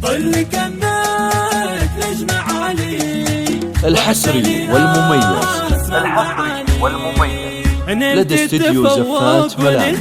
طلك انك نجم عالي الحصري والمميز لدى استديو زفات ملامح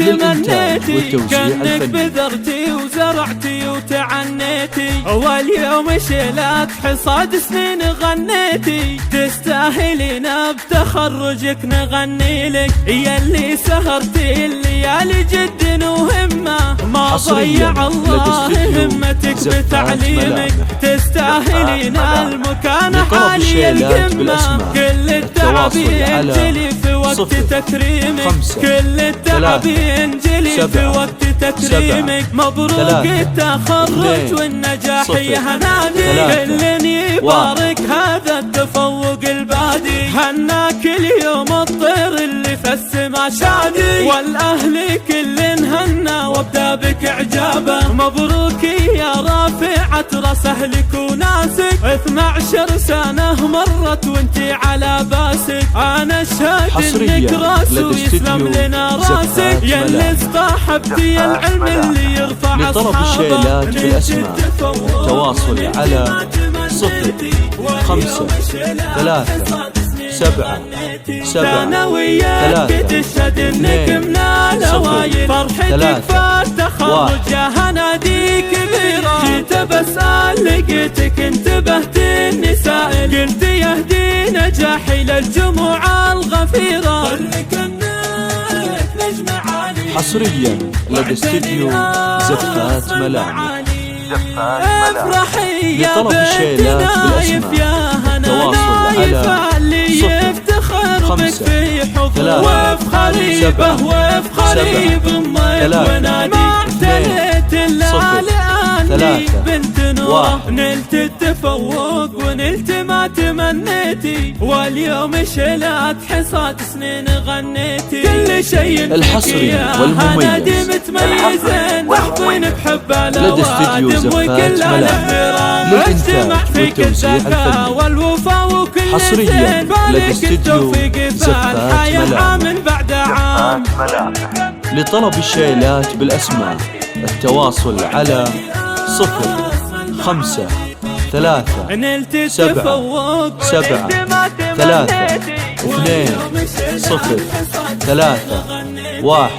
للإنتاج والتوزيع كأنك الفني. بذرتي وزرعتي وتعنيتي، واليوم شيلات حصاد سنين غنيتي، تستاهلين بتخرجك نغني لك، ياللي سهرتي الليالي جد وهمة، ما ضيع الله همتك بتعليمك، تستاهلين المكان عالي القمة، كل التعب ينجلي في وقت تكريمك، كل التعب ينجلي في وقت تكريمك، مبروك التخرج والنجاح يا هنادي، كل يبارك هذا التفوق البادي، هناك اليوم الطير اللي في السما شادي، والاهل كل هنا وابدا بك اعجابه، مبروك يا رافعة راس اهلك وناسك، 12 سنة مرت وانتي على باسك، انا اشهد انك راس ويسلم لنا راسك، يا اللي اصطاحبتي العلم اللي يرفع لطلب الشيلات بالاسماء التواصل على 053 انا وياك تشهد انك من الاوائل، فرحتك فالتخرج يا هنادي كبيرة، جيت بسأل لقيتك انتبهت اني سائل، قلت يهدي نجاحي للجموع الغفيرة، طلك انك نجم عالي حصريا لدى استديو زفات ملامح. افرحي يا لطلب الشيلات بالاسماء التواصل على 053 وافخري به وافخري بامك ونادي، ما اعتنيت الا لاني بنت نوره، نلت التفوق ونلت ما تمنيتي، واليوم شيلات حصاد سنين غنيتي، كل شيء الحصري والمميز متميزين نحضن بحب لدى استديو زفات ملامح للإنتاج والتوزيع الفني. والوفا وكل حصريا لدى استديو زفات ملامح من بعد عام. لطلب الشيلات بالأسماء التواصل على 053 7 7 3 2 0 3 1